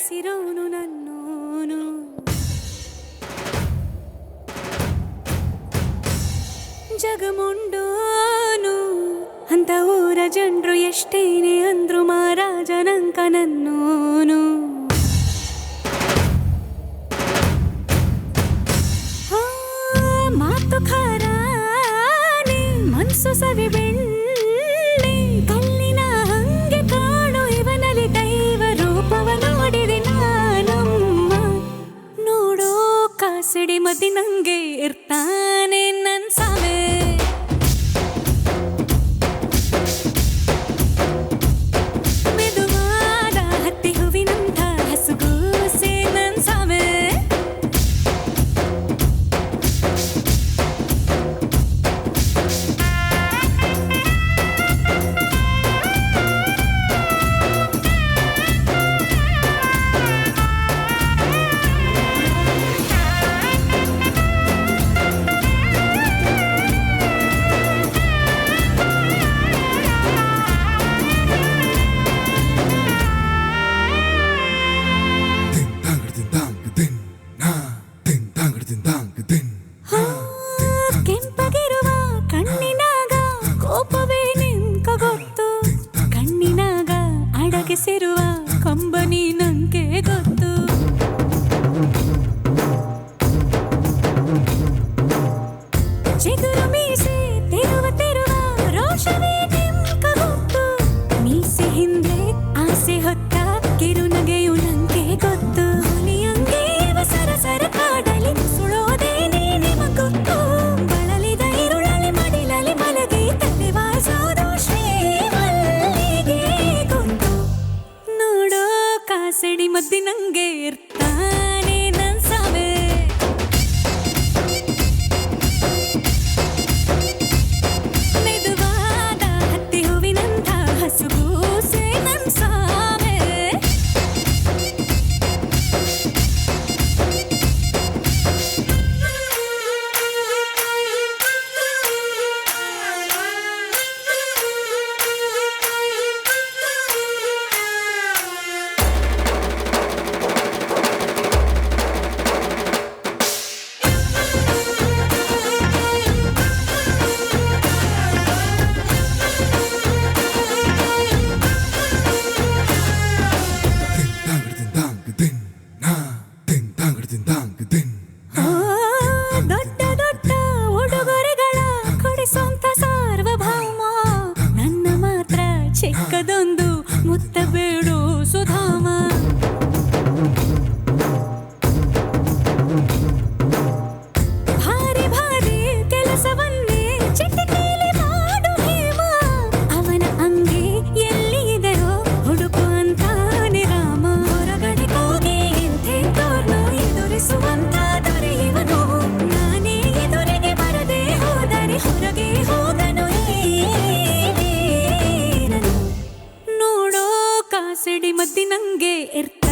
ಅಡಗಿಸಿರೋನು ನನ್ನೋನು. ಜಗಮುಂಡೋನು ಅಂತ ಊರ ಜನರು ಎಷ್ಟೇನೆ ಅಂದ್ರು ಮಹಾರಾಜನಂಕ ನನ್ನೋನು. ಮಾತು ಖಾರಾನೆ ಮನ್ಸು ಸವಿ ಬೆಳ್ಳಿ ಕಲ್ಲಿನ ಹಂಗೆ ಕಾಣು ಇವನಲ್ಲಿ ದೈವ ರೂಪವ ನೋಡಿದೆ ನಾನಮ್ಮ. ನೋಡೋ ಕಾಸಡಿ ಮದಿ ನಂಗೆ ಇರ್ತಾನೆ ನನ್ ಸಾಮೆ. ಮೆದುವಾದ ಹತ್ತಿ ಹೂವಿನಂಥ ಹಸುಗೂಸೆ ನನ್ ಸಾಮೆ. ಕೆಂಪಗಿರುವ ಕಣ್ಣಿನಾಗ ಕೋಪವೇ ನಿಂಕ ಗೊತ್ತು, ಕಣ್ಣಿನಾಗ ಅಡಗಿಸಿರುವ ಕಂಬನಿ ನಂಗೆ ಗೊತ್ತು. ಚಿಗುರು ಮೀಸೆ ತಿರುವ ರೋಷವೇ ನಿಂಕ ಗೊತ್ತು, ಮೀಸೆ ಹಿಂದೆ ಆಸೆ ಹೊತ್ತ ಕಿರುನಗೆಯು ನಂಗೆ ಗೊತ್ತು. ಹುಲಿಯಂಗೆ ಸರಸರ ಕಾಡಲಿ ಸುಳೋದೇ ನಿಮ ಗೊತ್ತು, ಬಳಲಿದ ಇರುಳಲಿ ಮಡಿಲಲಿ ಮಲಗಿ ತಲೆ ವಾಸೋದು ಶ್ರೀಮಲ್ಲಿಗೆ ಗೊತ್ತು. ನೋಡೋ ಕಾಸಡಿ ಮದ್ದಿ ನಂಗೆ ಇರ್ತಾನೆ ನನ್ ಸಾಮೆ. ಮೆದುವಾದ ಹತ್ತಿ ಹೂವಿನಂಥ ಹಸುಗೂಸೆ ನನ್ ಸಾಮೆ. ದೊಡ್ಡ ದೊಡ್ಡ ಉಡುಗೊರೆಗಳ ಕೊಡಿಸೋಂತ ಸಾರ್ವಭೌಮ ನನ್ನ ಮಾತ್ರ ಚಿಕ್ಕದೊಂದು ಮುತ್ತ ಬೇಡು ಸುಧಾಮ. ಭಾರಿ ಭಾರಿ ಕೆಲಸವನ್ನೇ ಚಿಟಿಕೆಯಲ್ಲಿ ಮಾಡು ಹೇಮ, ಅವನ ಅಂಗಿ ಎಲ್ಲಿ ಇದೆಯೋ ಹುಡುಕು ಅಂತಾನೆ ರಾಮ. ಹೊರಗಡೆ ಹೋಗಿ ಎಂತೆಂತೋರ್ನು ಎದುರಿಸುವಂತ ದೊರೆಯುವನು, ನಾನೇ ಎದುರಿಗೆ ಬರದೆ ಹೋದರೆ ಹೊರಗೆ ಹೋಗನು ಈ ವೀರನು. ನೋಡೋ ಕಾಸಡಿ ಮದ್ದಿ ನಂಗೆ ಇರ್ತ